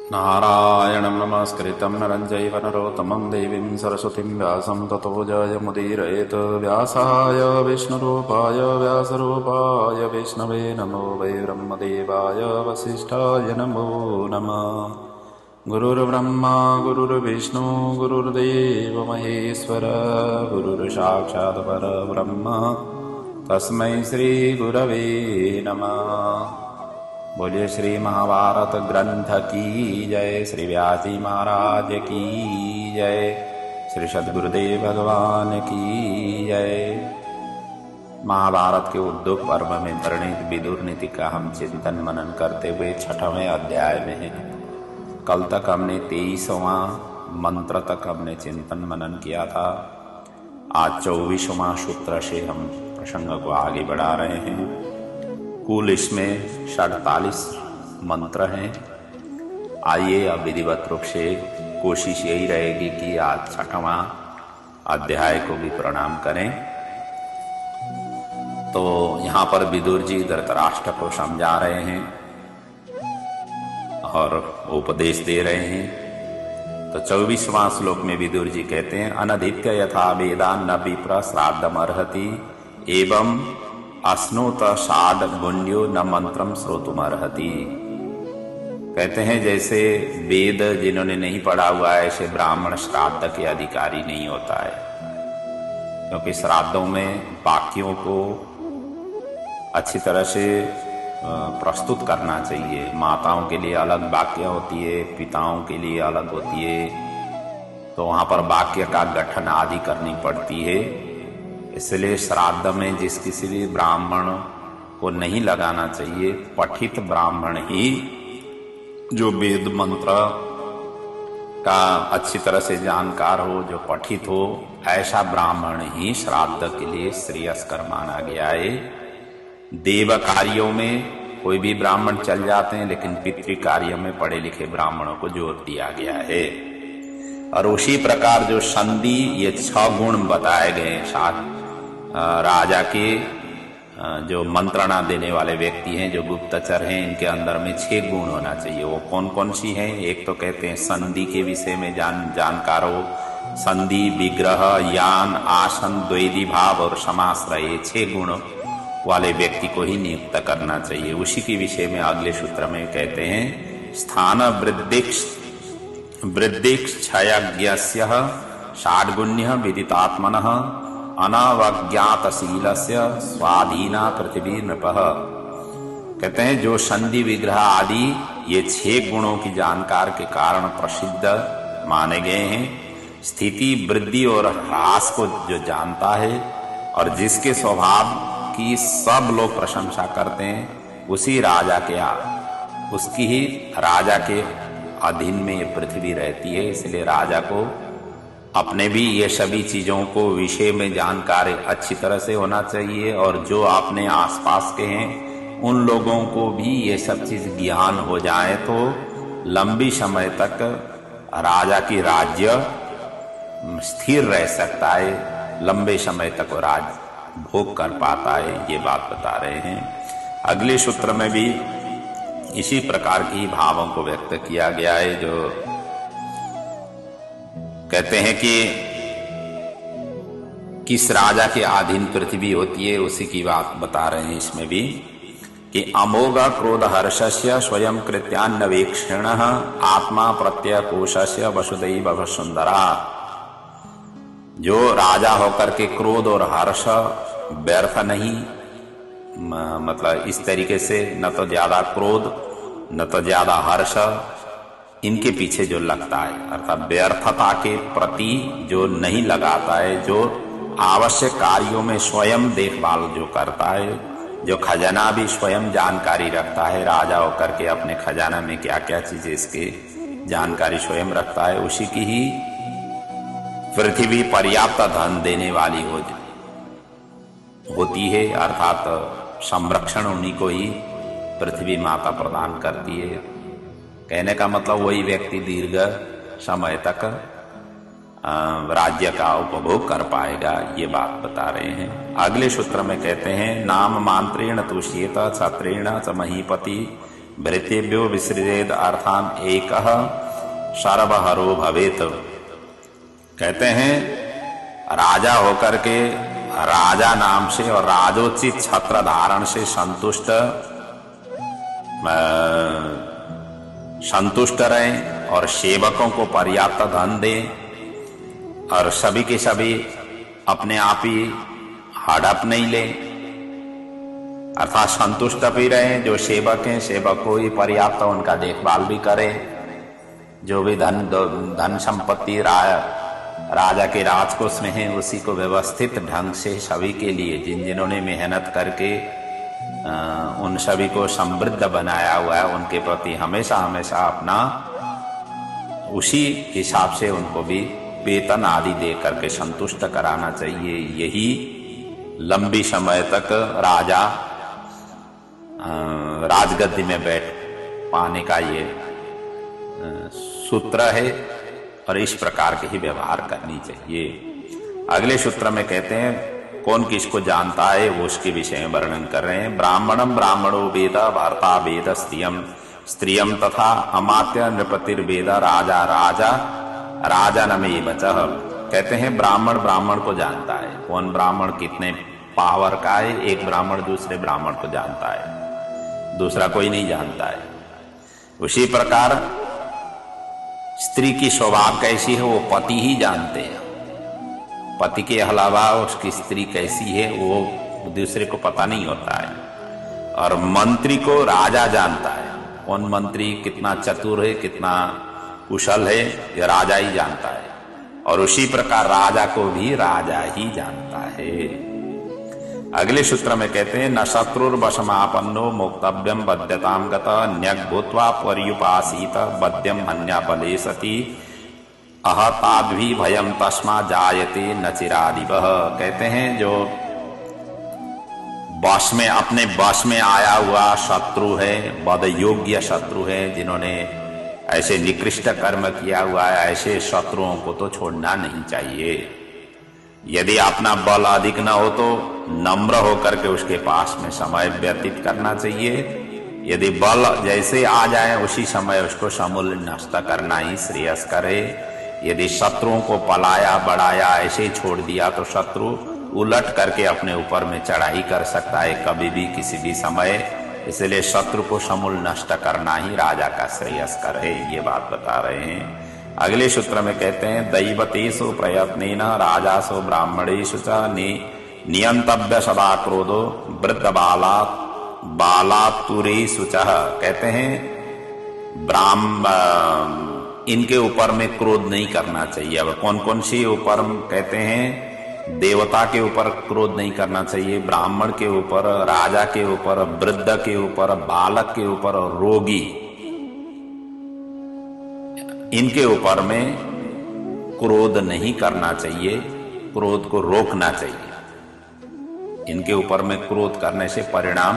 नारायणं नमस्कृतं नरं चैव नरोत्तमं देवीं सरस्वतीं व्यासं ततो जयमुदीरयेत्। व्यासाय विष्णुरूपाय व्यासरूपाय विष्णवे नमो वै ब्रह्मदेवाय वसिष्ठाय नमो नमः। गुरुर्ब्रह्मा गुरुर्विष्णु गुरुर्देवो महेश्वर गुरुर्साक्षात् परब्रह्म तस्मै श्रीगुरवे नमः। बोलिए श्री महाभारत ग्रंथ की जय, श्री व्यास जी महाराज की जय, श्री सद्गुरुदेव भगवान की जय। महाभारत के उद्योग पर्व में वर्णित विदुर नीति का हम चिंतन मनन करते हुए 6वें अध्याय में हैं। कल तक हमने 23वां मंत्र तक हमने चिंतन मनन किया था। आज 24वां सूत्र से हम प्रसंग को आगे बढ़ा रहे हैं। कुल इसमें 48 मंत्र हैं। आइए अब विधिवत रूप से कोशिश यही रहेगी कि आज 6वां अध्याय को भी प्रणाम करें। तो यहाँ पर विदुर जी धृतराष्ट्र को समझा रहे हैं और उपदेश दे रहे हैं। तो 24वां श्लोक में विदुर जी कहते हैं, अनधिक्य यथा वेदान न विप्र श्राद्धमर्हति एवं अश्नुत षाड गुण्यो न मंत्रम श्रोतुमर्हति। कहते हैं जैसे वेद जिन्होंने नहीं पढ़ा हुआ है ऐसे ब्राह्मण श्राद्ध के अधिकारी नहीं होता है, क्योंकि श्राद्धों में वाक्यों को अच्छी तरह से प्रस्तुत करना चाहिए। माताओं के लिए अलग वाक्य होती है, पिताओं के लिए अलग होती है, तो वहां पर वाक्य का गठन आदि करनी पड़ती है। इसलिए श्राद्ध में जिस किसी भी ब्राह्मण को नहीं लगाना चाहिए, पठित ब्राह्मण ही जो वेद मंत्र का अच्छी तरह से जानकार हो, जो पठित हो, ऐसा ब्राह्मण ही श्राद्ध के लिए श्रेयस्कर माना गया है। देव कार्यों में कोई भी ब्राह्मण चल जाते हैं, लेकिन पितृ कार्यों में पढ़े लिखे ब्राह्मणों को जोर दिया गया है। और उसी प्रकार जो संधि, ये 6 गुण बताए गए हैं। राजा के जो मंत्रणा देने वाले व्यक्ति हैं, जो गुप्तचर हैं, इनके अंदर में 6 गुण होना चाहिए। वो कौन कौन सी हैं? एक तो कहते हैं संधि के विषय में जानकार हो। संधि, विग्रह, यान, आसन, द्वैधी भाव और समाश्रय, ये 6 गुण वाले व्यक्ति को ही नियुक्त करना चाहिए। उसी के विषय में अगले सूत्र में कहते हैं, स्थान वृद्धिक्षयज्ञस्य षाड्गुण्य विदितात्मनः अनवज्ञातशीलस्य स्वाधीना पृथ्वी नृपः। कहते हैं जो संधि, विग्रह आदि ये 6 गुणों की जानकार के कारण प्रसिद्ध माने गए हैं। स्थिति, वृद्धि और ह्रास को जो जानता है और जिसके स्वभाव की सब लोग प्रशंसा करते हैं, उसकी ही राजा के अधीन में ये पृथ्वी रहती है। इसलिए राजा को अपने भी ये सभी चीजों को विषय में जानकारी अच्छी तरह से होना चाहिए, और जो अपने आसपास के हैं उन लोगों को भी ये सब चीज ज्ञान हो जाए तो लंबी समय तक राजा की राज्य स्थिर रह सकता है, लंबे समय तक वो राज भोग कर पाता है। ये बात बता रहे हैं। अगले सूत्र में भी इसी प्रकार की भावों को व्यक्त किया गया है। जो कहते हैं कि किस राजा के अधीन पृथ्वी होती है, उसी की बात बता रहे हैं इसमें भी, कि अमोघ क्रोध हर्षस्य स्वयं कृत्यान्नवेक्षण आत्मा प्रत्यय कोशस्य वसुदैव वसुंधरा। जो राजा होकर के क्रोध और हर्ष व्यर्थ नहीं, मतलब इस तरीके से न तो ज्यादा क्रोध न तो ज्यादा हर्ष इनके पीछे जो लगता है, अर्थात व्यर्थता के प्रति जो नहीं लगाता है, जो आवश्यक कार्यों में स्वयं देखभाल जो करता है, जो खजाना भी स्वयं जानकारी रखता है, राजा होकर के अपने खजाना में क्या क्या चीजें इसके जानकारी स्वयं रखता है, उसी की ही पृथ्वी पर्याप्त धन देने वाली होती है। अर्थात संरक्षण उन्हीं को ही पृथ्वी माता प्रदान करती है। कहने का मतलब वही व्यक्ति दीर्घ समय तक राज्य का उपभोग कर पाएगा, ये बात बता रहे हैं। अगले सूत्र में कहते हैं, नाम मांत्रेण तुष्येत छत्रेण च महीपति भृत्येभ्यो विसृजेद अर्थान एकः सर्वहरो भवेत। कहते हैं राजा होकर के राजा नाम से और राजोचित छत्र धारण से संतुष्ट रहें और सेवकों को पर्याप्त धन दें और सभी के सभी अपने आप ही हड़प नहीं ले, अर्थात संतुष्ट भी रहें। जो सेवक हैं सेवक को ही पर्याप्त उनका देखभाल भी करें। जो भी धन संपत्ति राजा के राजकोष में है उसी को व्यवस्थित ढंग से सभी के लिए जिन्होंने मेहनत करके उन सभी को समृद्ध बनाया हुआ है उनके प्रति हमेशा हमेशा अपना उसी हिसाब से उनको भी वेतन आदि दे करके संतुष्ट कराना चाहिए। यही लंबी समय तक राजा राजगद्दी में बैठ पाने का ये सूत्र है और इस प्रकार के ही व्यवहार करनी चाहिए। अगले सूत्र में कहते हैं कौन किसको जानता है वो उसके विषय में वर्णन कर रहे हैं। ब्राह्मणम ब्राह्मणो वेद भर्ता वेद स्त्रियम तथा अमात्य नृपतिर्वेद राजा राजा राजनमेव चः। कहते हैं ब्राह्मण ब्राह्मण को जानता है। कौन ब्राह्मण कितने पावर का है, एक ब्राह्मण दूसरे ब्राह्मण को जानता है, दूसरा कोई नहीं जानता है। उसी प्रकार स्त्री की स्वभाव कैसी है वो पति ही जानते हैं। पति के अलावा उसकी स्त्री कैसी है वो दूसरे को पता नहीं होता है। और मंत्री को राजा जानता है। कौन मंत्री कितना चतुर है कितना कुशल है ये राजा ही जानता है। और उसी प्रकार राजा को भी राजा ही जानता है। अगले सूत्र में कहते हैं न शत्रुर्वशमापन्नो मोक्तव्यम बध्यताम गत न्यग भूत्वा पर्युपासीत बध्यम हन्यापले सती अहताद्भि भयम तस्मा जायते न चिरादिवः। कहते हैं जो वश में अपने वश में आया हुआ शत्रु है, बद योग्य शत्रु है, जिन्होंने ऐसे निकृष्ट कर्म किया हुआ है, ऐसे शत्रुओं को तो छोड़ना नहीं चाहिए। यदि अपना बल अधिक न हो तो नम्र होकर के उसके पास में समय व्यतीत करना चाहिए। यदि बल जैसे आ जाए उसी समय उसको समूल नष्ट करना ही श्रेयस्कर है। यदि शत्रुओं को पलाया बढ़ाया ऐसे ही छोड़ दिया तो शत्रु उलट करके अपने ऊपर में चढ़ाई कर सकता है कभी भी किसी भी समय। इसलिए शत्रु को समूल नष्ट करना ही राजा का श्रेयस्कर है, ये बात बता रहे हैं। अगले सूत्र में कहते हैं दैवतेषु प्रयत्नेन राजासु ब्राह्मणेषु च नियंतव्य सदा क्रोधो वृद्ध बालातुरेषु च। कहते हैं इनके ऊपर में क्रोध नहीं करना चाहिए। अब कौन कौन सी ऊपर कहते हैं देवता के ऊपर क्रोध नहीं करना चाहिए, ब्राह्मण के ऊपर, राजा के ऊपर, वृद्ध के ऊपर, बालक के ऊपर और रोगी, इनके ऊपर में क्रोध नहीं करना चाहिए, क्रोध को रोकना चाहिए। इनके ऊपर में क्रोध करने से परिणाम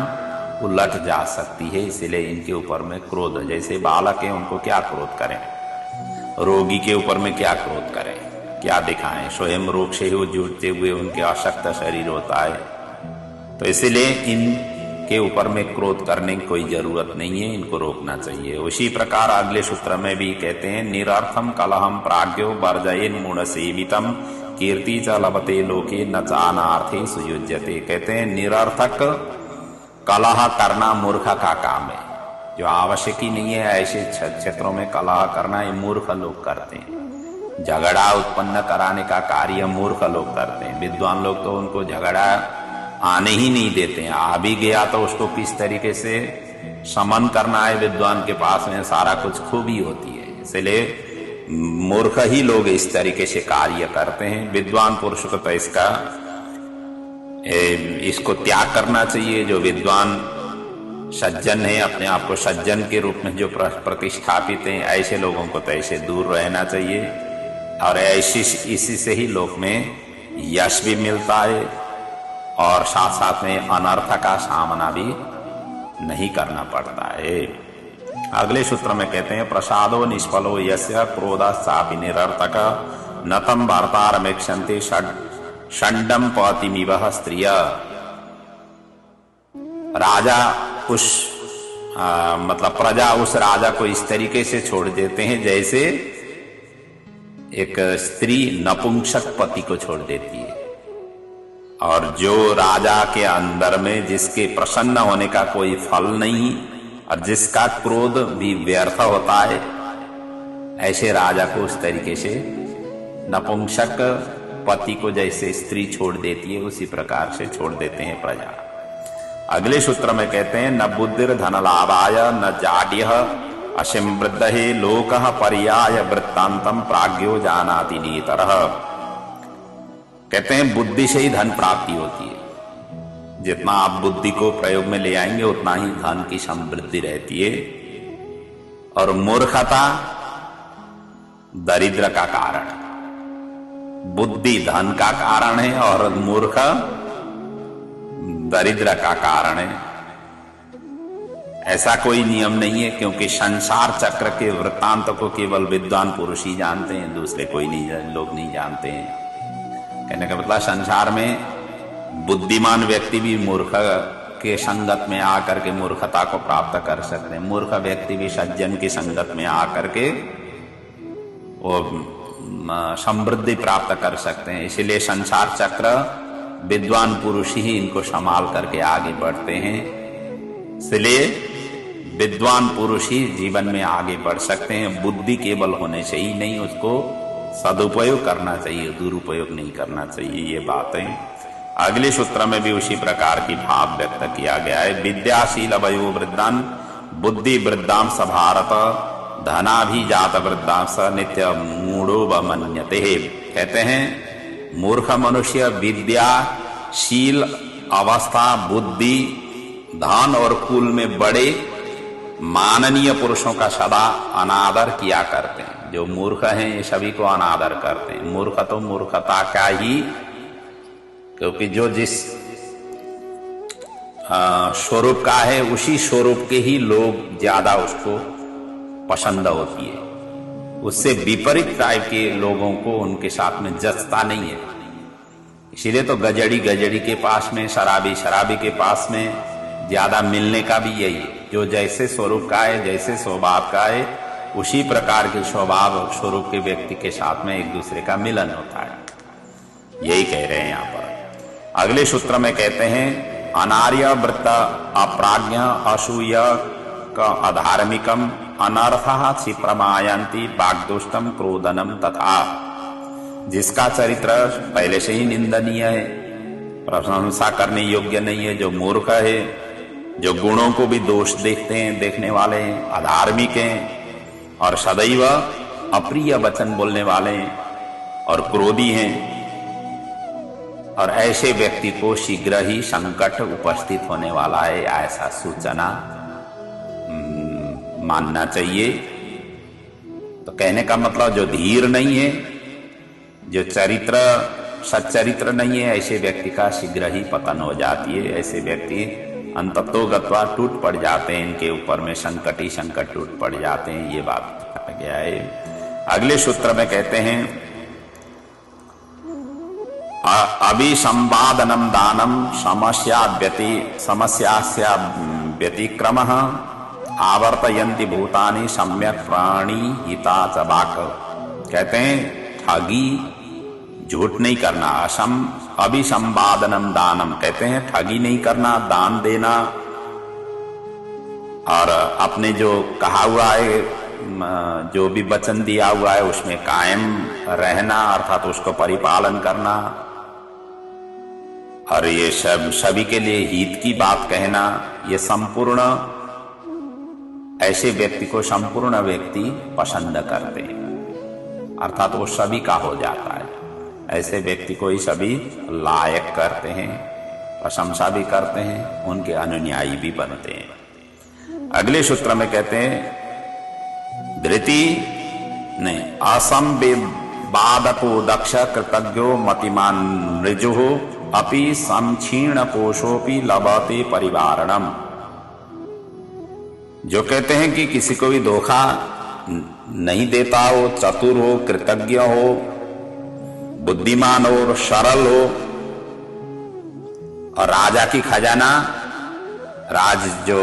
उलट जा सकती है, इसलिए इनके ऊपर में क्रोध, जैसे बालक है उनको क्या क्रोध करें, रोगी के ऊपर में क्या क्रोध करें, क्या दिखाएं, स्वयं रोग से ही जूझते हुए उनके अशक्त शरीर होता है। तो इसीलिए इनके ऊपर में क्रोध करने की कोई जरूरत नहीं है, इनको रोकना चाहिए। उसी प्रकार अगले सूत्र में भी कहते हैं निरर्थम कलहम प्राज्ञो वर्जयेन मूढ़ सेवितम कीर्ति च लभते लोके न चानार्थे सुयुज्यते। कहते हैं निरर्थक कलह करना मूर्ख का काम है, जो आवश्यक ही नहीं है ऐसे क्षेत्रों में कलह करना ये मूर्ख लोग करते हैं। झगड़ा उत्पन्न कराने का कार्य मूर्ख लोग करते हैं। विद्वान लोग तो उनको झगड़ा आने ही नहीं देते हैं, आ भी गया तो उसको किस तरीके से समन करना है, विद्वान के पास में सारा कुछ खूबी होती है। इसलिए मूर्ख ही लोग इस तरीके से कार्य करते हैं। विद्वान पुरुष को तो इसको त्याग करना चाहिए। जो विद्वान सज्जन है, अपने आप को सज्जन के रूप में जो प्रतिष्ठापित हैं, ऐसे लोगों को तो ऐसे दूर रहना चाहिए। और इसी से ही लोक में यश भी मिलता है और साथ साथ में अनर्थ का सामना भी नहीं करना पड़ता है। अगले सूत्र में कहते हैं प्रसादो निष्फलो यस्य क्रोधाश्चापि निरर्थक नतम भर्तारमेक्षन्ते षण्डम पतिमिव स्त्रिय। राजा उस मतलब प्रजा उस राजा को इस तरीके से छोड़ देते हैं जैसे एक स्त्री नपुंसक पति को छोड़ देती है। और जो राजा के अंदर में जिसके प्रसन्न होने का कोई फल नहीं और जिसका क्रोध भी व्यर्थ होता है, ऐसे राजा को उस तरीके से नपुंसक पति को जैसे स्त्री छोड़ देती है उसी प्रकार से छोड़ देते हैं प्रजा। अगले सूत्र में कहते हैं न बुद्धिर धन लाभाय न जाड्य अशिमृद्धे लोक पर्याय वृत्तांतम प्राज्ञो जानाति नीतरः। कहते हैं बुद्धि से ही धन प्राप्ति होती है। जितना आप बुद्धि को प्रयोग में ले आएंगे उतना ही धन की समृद्धि रहती है। और मूर्खता दरिद्र का कारण, बुद्धि धन का कारण है और मूर्ख दरिद्र का कारण है। ऐसा कोई नियम नहीं है, क्योंकि संसार चक्र के वृत्तांत को केवल विद्वान पुरुष ही जानते हैं, दूसरे कोई नहीं लोग नहीं जानते हैं। कहने का मतलब संसार में बुद्धिमान व्यक्ति भी मूर्ख के संगत में आकर के मूर्खता को प्राप्त कर सकते हैं, मूर्ख व्यक्ति भी सज्जन की संगत में आकर के वो समृद्धि प्राप्त कर सकते हैं। इसीलिए संसार चक्र विद्वान पुरुष ही इनको संभाल करके आगे बढ़ते हैं। इसलिए विद्वान पुरुष ही जीवन में आगे बढ़ सकते हैं। बुद्धि केवल होने से ही नहीं, उसको सदुपयोग करना चाहिए, दुरुपयोग नहीं करना चाहिए। ये बातें अगले सूत्र में भी उसी प्रकार की भाव व्यक्त किया गया है। विद्याशील वयो वृद्धान बुद्धि वृद्धाम स भारत धनाभिजात वृद्धाम स नित्य मूढ़ो मन्यते। कहते हैं मूर्ख मनुष्य विद्याशील अवस्था, बुद्धि, धन और कुल में बड़े माननीय पुरुषों का सदा अनादर किया करते हैं। जो मूर्ख हैं ये सभी को अनादर करते हैं। मूर्ख तो मूर्खता का ही, क्योंकि जो जिस स्वरूप का है उसी स्वरूप के ही लोग ज्यादा उसको पसंद होती है। उससे विपरीत टाइप के लोगों को उनके साथ में जचता नहीं है। इसीलिए तो गजड़ी के पास में, शराबी के पास में ज्यादा मिलने का भी यही है। जो जैसे स्वरूप का है, जैसे स्वभाव का है, उसी प्रकार के स्वभाव स्वरूप के व्यक्ति के साथ में एक दूसरे का मिलन होता है। यही कह रहे हैं यहाँ पर। अगले सूत्र में कहते हैं अनार्य वृत्त अप्राज्ञ असूय अधार्मिकम अनर्थः क्षिप्रमायन्ति वाग्दुष्टम क्रोधनम तथा। जिसका चरित्र पहले से ही निंदनीय है, प्रशंसा करने योग्य नहीं है, जो मूर्ख है, जो गुणों को भी दोष देखते हैं, देखने वाले हैं, अधार्मिक हैं और सदैव अप्रिय वचन बोलने वाले हैं और क्रोधी हैं, और ऐसे व्यक्ति को शीघ्र ही संकट उपस्थित होने वाला है, ऐसा सूचना मानना चाहिए। तो कहने का मतलब जो धीर नहीं है, जो चरित्र सच्चरित्र नहीं है, ऐसे व्यक्ति का शीघ्र ही पतन हो जाती है। ऐसे व्यक्ति अंततोगत्वा टूट पड़ जाते हैं, इनके ऊपर में संकट ही संकट टूट पड़ जाते हैं। ये बात कहा गया है। अगले सूत्र में कहते हैं अभिसंवादनम दानम समस्यास्या व्यतिक्रमः आवर्तयन्ति भूतानि सम्यक प्राणी हिता च वाक्। कहते हैं ठगी, झूठ नहीं करना, अभिसंवादनम दानम, कहते हैं ठगी नहीं करना, दान देना, और अपने जो कहा हुआ है, जो भी वचन दिया हुआ है उसमें कायम रहना, अर्थात उसको परिपालन करना, और ये सभी के लिए हित की बात कहना, ये संपूर्ण ऐसे व्यक्ति को संपूर्ण व्यक्ति पसंद करते हैं, अर्थात वो सभी का हो जाता है। ऐसे व्यक्ति को ही सभी लायक करते हैं, प्रशंसा भी करते हैं, उनके अनुयायी भी बनते हैं। अगले सूत्र में कहते हैं धृति ने असंविवादको दक्ष कृतज्ञो मतिमान मृजु अपि संक्षीण पोषोपि लभते परिवारणम। जो कहते हैं कि किसी को भी धोखा नहीं देता हो, चतुर हो, कृतज्ञ हो, बुद्धिमान हो, सरल हो, और राजा की खजाना, राज जो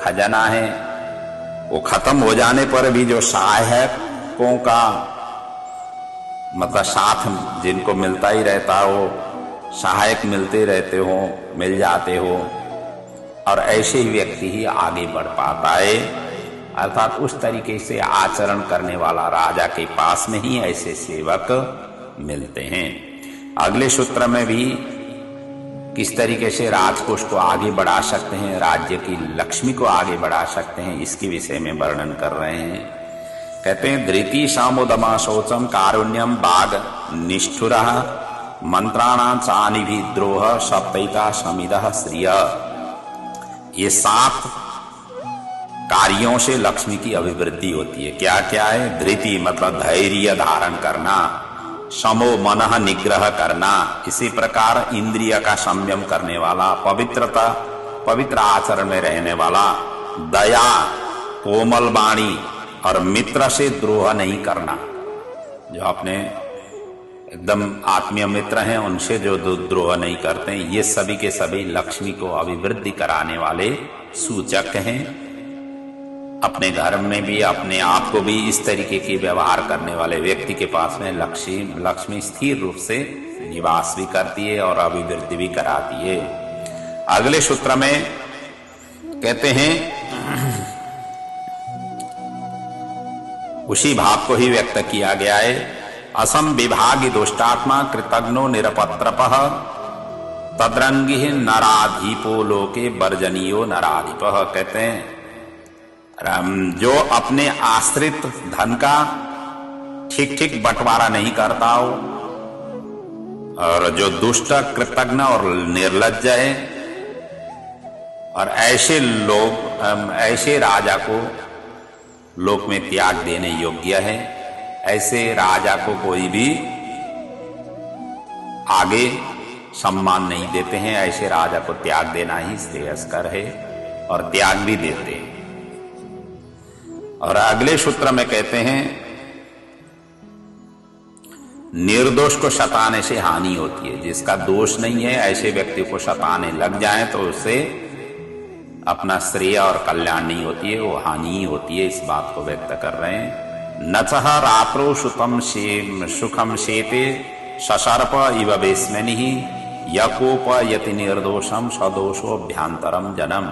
खजाना है वो खत्म हो जाने पर भी जो सहायकों का मतलब साथ जिनको मिलता ही रहता हो, सहायक मिलते रहते हो, मिल जाते हो, और ऐसे ही व्यक्ति ही आगे बढ़ पाता है। अर्थात उस तरीके से आचरण करने वाला राजा के पास में ही ऐसे सेवक मिलते हैं। अगले सूत्र में भी किस तरीके से राजकोष को आगे बढ़ा सकते हैं, राज्य की लक्ष्मी को आगे बढ़ा सकते हैं, इसके विषय में वर्णन कर रहे हैं। कहते हैं धृति सामोदमा शौचम कारुण्यम बाग निष्ठुर मंत्राणां चानि भी द्रोह सप्तैका समिदः श्रिय। ये 7 कार्यों से लक्ष्मी की अभिवृद्धि होती है। क्या क्या है? धृति मतलब धैर्य धारण करना, समो मनः निग्रह करना, इसी प्रकार इंद्रिय का संयम करने वाला, पवित्रता पवित्र आचरण में रहने वाला, दया, कोमल वाणी और मित्र से द्रोह नहीं करना। जो अपने एकदम आत्मीय मित्र हैं उनसे जो द्रोह नहीं करते हैं, ये सभी के सभी लक्ष्मी को अभिवृद्धि कराने वाले सूचक हैं। अपने घर में भी अपने आप को भी इस तरीके की व्यवहार करने वाले व्यक्ति के पास में लक्ष्मी स्थिर रूप से निवास भी करती है और अभिवृद्धि भी कराती है। अगले सूत्र में कहते हैं उसी भाव को ही व्यक्त किया गया है। असम विभागी दुष्टात्मा कृतज्ञो निरपत्रपः तद्रंगी नराधीपो लोके वर्जनीयो नराधिपः। कहते हैं जो अपने आश्रित धन का ठीक ठीक बंटवारा नहीं करता हो और जो दुष्ट, कृतज्ञ और निर्लज्ज है, और ऐसे लोग ऐसे राजा को लोक में त्याग देने योग्य है। ऐसे राजा को कोई भी आगे सम्मान नहीं देते हैं। ऐसे राजा को त्याग देना ही श्रेयस्कर है और त्याग भी देते हैं। और अगले सूत्र में कहते हैं निर्दोष को सताने से हानि होती है। जिसका दोष नहीं है ऐसे व्यक्ति को सताने लग जाए तो उससे अपना श्रेय और कल्याण नहीं होती है, वो हानि ही होती है। इस बात को व्यक्त कर रहे हैं। नचः रात्रो सुखम शेते ससर्प इव वेस्मनिः यकोप यति निर्दोषम सदोषोभ्यांतरम जनम।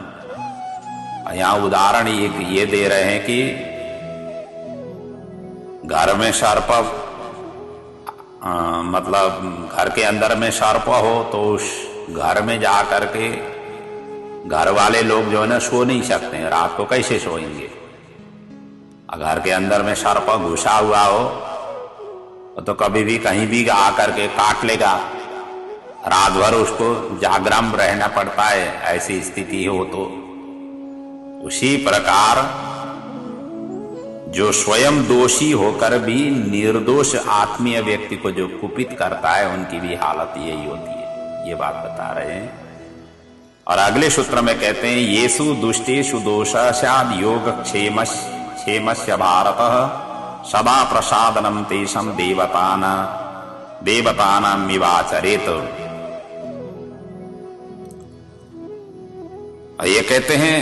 यहाँ उदाहरण ये दे रहे हैं कि घर में सर्प मतलब घर के अंदर में सर्प हो तो उस घर में जा करके घर वाले लोग जो है ना सो नहीं सकते हैं। रात को कैसे सोएंगे? घर के अंदर में सर्प घुसा हुआ हो तो कभी भी कहीं भी आकर के काट लेगा। रात भर उसको जागरण रहना पड़ता है। ऐसी स्थिति हो तो उसी प्रकार जो स्वयं दोषी होकर भी निर्दोष आत्मीय व्यक्ति को जो कुपित करता है उनकी भी हालत यही होती है। ये बात बता रहे हैं। और अगले सूत्र में कहते हैं येषु दुष्टेषु दोषः स्याद् योग क्षेमस्य भारत सदा प्रसादनम तेषम देवतानामिवाचरेत। ये कहते हैं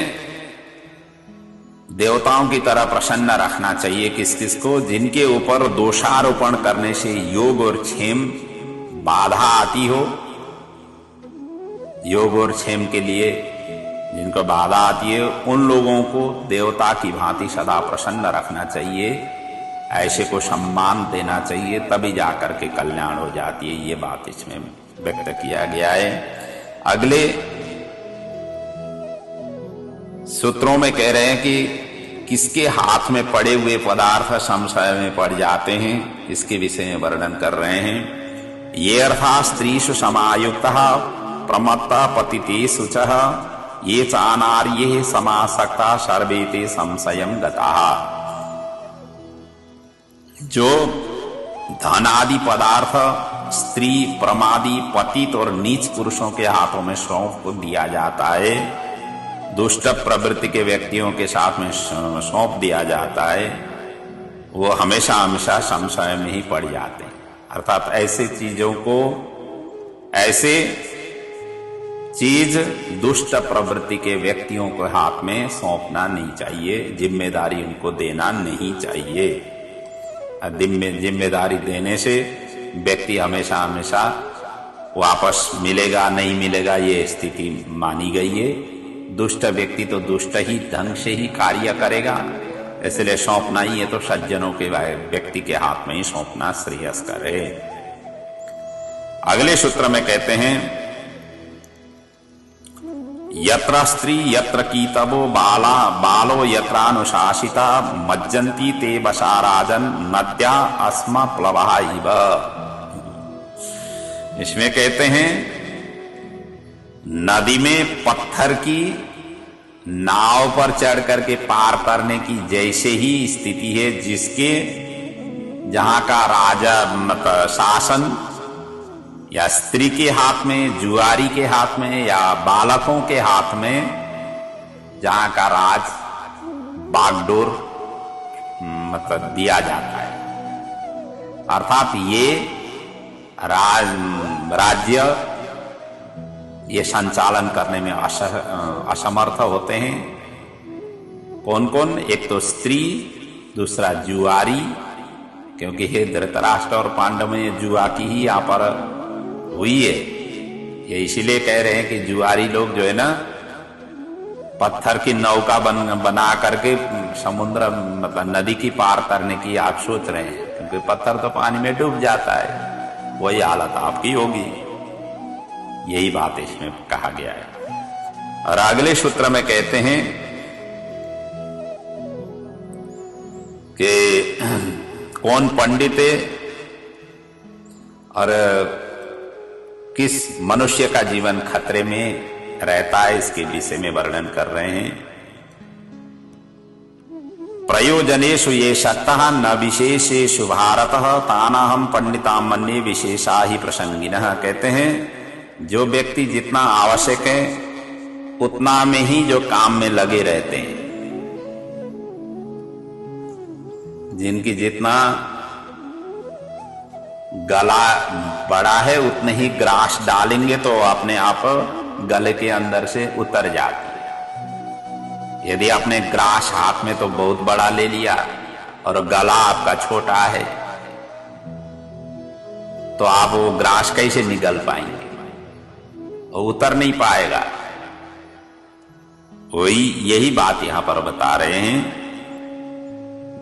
देवताओं की तरह प्रसन्न रखना चाहिए किस किस को? जिनके ऊपर दोषारोपण करने से योग और क्षेम बाधा आती हो। योग और क्षेम के लिए जिनको बाधा आती है उन लोगों को देवता की भांति सदा प्रसन्न रखना चाहिए। ऐसे को सम्मान देना चाहिए, तभी जाकर के कल्याण हो जाती है। ये बात इसमें व्यक्त किया गया है। अगले सूत्रों में कह रहे हैं कि किसके हाथ में पड़े हुए पदार्थ संशय में पड़ जाते हैं, इसके विषय में वर्णन कर रहे हैं। ये अर्थात स्त्रीषु समायुक्तः प्रमत्ता पतितेषु च ये चानार्ये समासक्ता सर्वेते संशयं गताः। जो धन आदि पदार्थ स्त्री, प्रमादी, पतित और नीच पुरुषों के हाथों में सौंप दिया जाता है, दुष्ट प्रवृत्ति के व्यक्तियों के साथ में सौंप दिया जाता है, वो हमेशा हमेशा संशय में ही पड़ जाते हैं। अर्थात ऐसे चीजों को, ऐसे चीज दुष्ट प्रवृत्ति के व्यक्तियों को हाथ में सौंपना नहीं चाहिए, जिम्मेदारी उनको देना नहीं चाहिए। जिम्मेदारी देने से व्यक्ति हमेशा हमेशा वापस मिलेगा नहीं मिलेगा ये स्थिति मानी गई है। दुष्ट व्यक्ति तो दुष्ट ही ढंग से ही कार्य करेगा, इसलिए सौंपना ही है तो सज्जनों के व्यक्ति के हाथ में ही सौंपना श्रेयस्कर है। अगले सूत्र में कहते हैं यत्र स्त्री यत्र कीतवो बाला बालो यत्रानुशासिता मज्जन्ति ते वशा राजन नद्या अस्मा प्लवहा इव। इसमें कहते हैं नदी में पत्थर की नाव पर चढ़ करके पार करने की जैसे ही स्थिति है, जिसके जहां का राजा मतलब शासन या स्त्री के हाथ में, जुआरी के हाथ में या बालकों के हाथ में, जहां का राज बागडोर मतलब दिया जाता है, अर्थात ये राज्य ये संचालन करने में असमर्थ होते हैं। कौन कौन? एक तो स्त्री, दूसरा जुआरी, क्योंकि हे धृतराष्ट्र और पांडव में जुआ की ही यहाँ पर हुई है। ये इसीलिए कह रहे हैं कि जुआरी लोग जो है ना पत्थर की नौका बना करके समुद्र मतलब नदी की पार करने की आप सोच रहे हैं, क्योंकि पत्थर तो पानी में डूब जाता है, वही हालत आपकी होगी। यही बात इसमें कहा गया है। और अगले सूत्र में कहते हैं कि कौन पंडित है और किस मनुष्य का जीवन खतरे में रहता है, इसके विषय में वर्णन कर रहे हैं। प्रयोजनेषु ये शक्तः न विशेषेषु भारतः तानाहम पंडिताम मन्ये विशेषा ही प्रसंगिनः। कहते हैं जो व्यक्ति जितना आवश्यक है उतना में ही जो काम में लगे रहते हैं, जिनकी जितना गला बड़ा है उतने ही ग्रास डालेंगे तो अपने आप गले के अंदर से उतर जाती है। यदि आपने ग्रास हाथ में तो बहुत बड़ा ले लिया और गला आपका छोटा है तो आप वो ग्रास कैसे निगल पाएंगे? वो उतर नहीं पाएगा। वही यही बात यहां पर बता रहे हैं,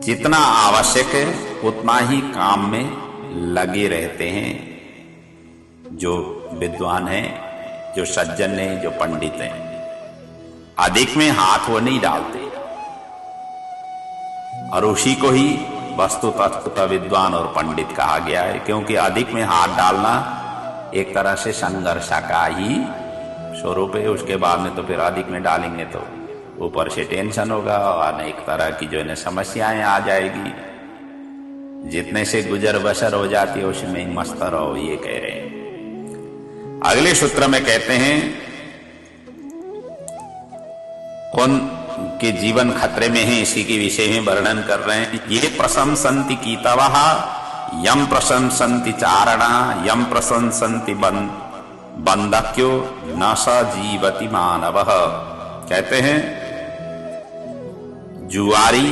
जितना आवश्यक है उतना ही काम में लगे रहते हैं जो विद्वान हैं, जो सज्जन हैं, जो पंडित हैं। अधिक में हाथ वो नहीं डालते, और उसी को ही वस्तु तत्व विद्वान और पंडित कहा गया है, क्योंकि अधिक में हाथ डालना एक तरह से संघर्ष का ही स्वरूप है। उसके बाद में तो फिर अधिक में डालेंगे तो ऊपर से टेंशन होगा और अनेक तरह की जो है समस्याएं आ जाएगी। जितने से गुजर बसर हो जाती है उसमें ही मस्त रहो, ये कह रहे हैं। अगले सूत्र में कहते हैं कौन के जीवन खतरे में है, इसी के विषय में वर्णन कर रहे हैं। ये प्रशंसन्ति कीतवः यम प्रशंसन्ति चारणा यम प्रशंसन्ति बंधक्यो न स जीवति मानवः। कहते हैं जुआरी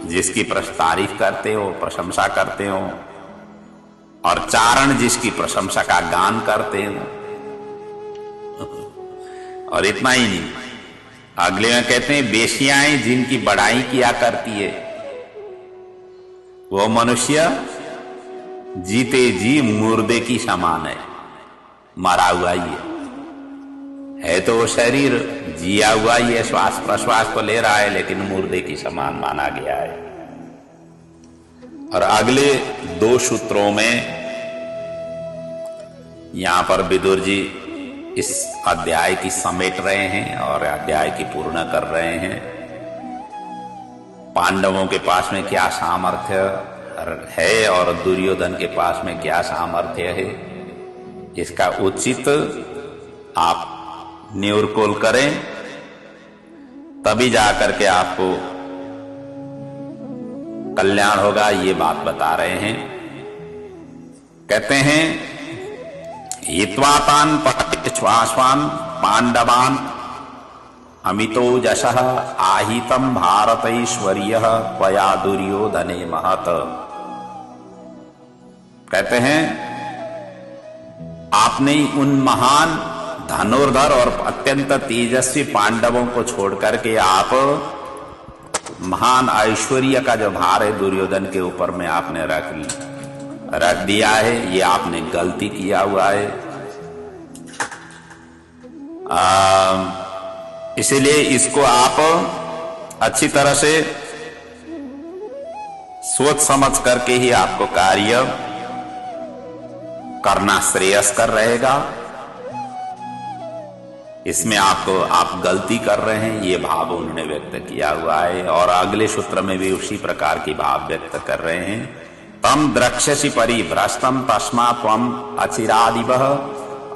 जिसकी तारीफ करते हो, प्रशंसा करते हो, और चारण जिसकी प्रशंसा का गान करते हो। और इतना ही नहीं, अगले में कहते हैं बेशियाएं जिनकी बड़ाई किया करती है वो मनुष्य जीते जी मुर्दे की समान है, मरा हुआ ही है तो वो शरीर जिया हुआ ही है, श्वास प्रश्वास तो ले रहा है लेकिन मुर्दे की समान माना गया है। और अगले दो सूत्रों में यहां पर विदुर जी इस अध्याय की समेट रहे हैं और अध्याय की पूर्ण कर रहे हैं। पांडवों के पास में क्या सामर्थ्य है और दुर्योधन के पास में क्या सामर्थ्य है, इसका उचित आप निरूपण करें, तभी जाकर के आपको कल्याण होगा, ये बात बता रहे हैं। कहते हैं हित्वातान पठित श्वासवान पांडवान अमितो जशः आहितम भारतैश्वर्यः त्वया दुर्योधने महत। कहते हैं आपने उन महान धनुर्धर और अत्यंत तेजस्वी पांडवों को छोड़ करके आप महान ऐश्वर्य का जो भार है दुर्योधन के ऊपर में आपने रख दिया है। ये आपने गलती किया हुआ है। इसीलिए इसको आप अच्छी तरह से सोच समझ करके ही आपको कार्य करना श्रेयस्कर रहेगा। इसमें आप गलती कर रहे हैं, ये भाव उन्होंने व्यक्त किया हुआ है। और अगले सूत्र में भी उसी प्रकार की भाव व्यक्त कर रहे हैं। तम द्रक्ष्यसि परिभ्रष्टम तस्मात् त्वम अचिरादिवः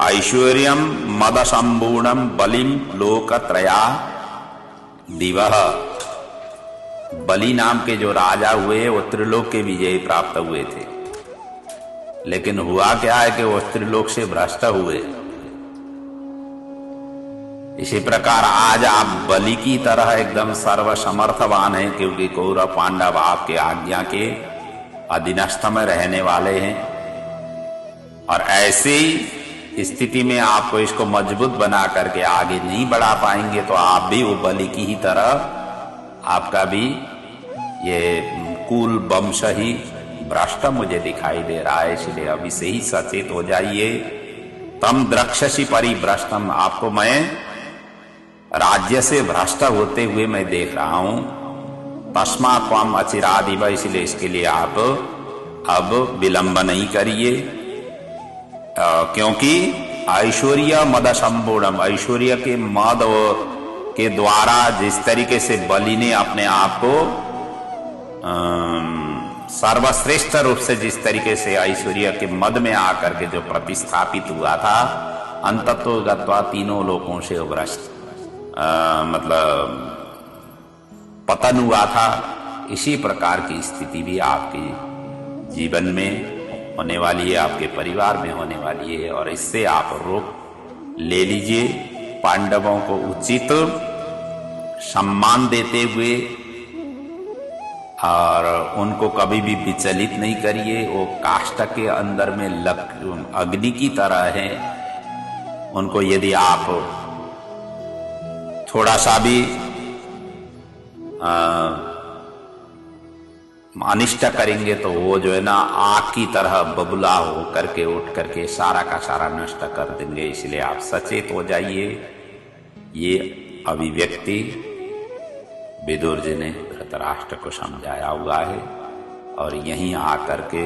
ऐश्वर्यम मदसंपूर्णम बलिम लोकत्रया दिवः। बलि नाम के जो राजा हुए वो त्रिलोक के विजय प्राप्त हुए थे, लेकिन हुआ क्या है कि वो त्रिलोक से भ्रष्ट हुए। इसी प्रकार आज आप बलि की तरह एकदम सर्वसमर्थवान हैं, क्योंकि कौरव पांडव आपके आज्ञा के अधीनस्थ में रहने वाले हैं। और ऐसी स्थिति में आपको इसको मजबूत बना करके आगे नहीं बढ़ा पाएंगे तो आप भी वो बलि की ही तरह आपका भी ये कुल वंश ही भ्रष्ट मुझे दिखाई दे रहा है। इसलिए अभी से ही सचेत हो जाइए। तम द्रक्ष्यसि परिभ्रष्टम, आपको मैं राज्य से भ्रष्ट होते हुए मैं देख रहा हूं। तस्मात् त्वम अचिरादिव, इसलिए इसके लिए आप अब विलंब नहीं करिए, क्योंकि ऐश्वर्य मद संपूर्णम, ऐश्वर्य के मद के द्वारा जिस तरीके से बलि ने अपने आप को सर्वश्रेष्ठ रूप से जिस तरीके से ऐश्वर्य के मद में आकर के जो प्रतिस्थापित हुआ था, अंततो गत्वा तीनों लोकों से भ्रष्ट मतलब पतन हुआ था। इसी प्रकार की स्थिति भी आपके जीवन में होने वाली है, आपके परिवार में होने वाली है। और इससे आप रोक ले लीजिए। पांडवों को उचित सम्मान देते हुए और उनको कभी भी विचलित नहीं करिए। वो काष्ठ के अंदर में अग्नि की तरह है। उनको यदि आप थोड़ा सा भी अनिष्ट करेंगे तो वो जो है ना आग की तरह बबुला हो करके उठ करके सारा का सारा नष्ट कर देंगे। इसलिए आप सचेत हो जाइए। ये अभिव्यक्ति विदुर जी ने धृतराष्ट्र को समझाया हुआ है। और यहीं आकर के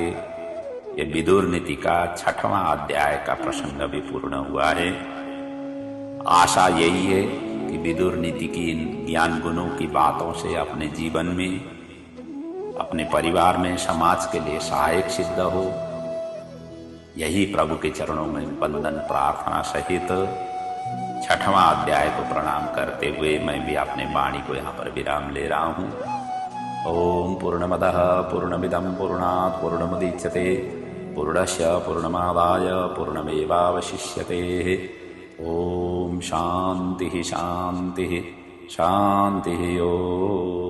ये विदुर नीति का 6वां अध्याय का प्रसंग भी पूर्ण हुआ है। आशा यही है कि विदुर नीति की इन ज्ञान गुणों की बातों से अपने जीवन में, अपने परिवार में, समाज के लिए सहायक सिद्ध हो। यही प्रभु के चरणों में वंदन प्रार्थना सहित 6वां अध्याय को प्रणाम करते हुए मैं भी अपने वाणी को यहाँ पर विराम ले रहा हूँ। ओम पूर्णमदः पूर्णमिदं पूर्णात् पूर्णमुदच्यते पूर्णस्य पूर्णमादाय पूर्णमेवावशिष्यते। ओम शांति शांति शांति। ओम।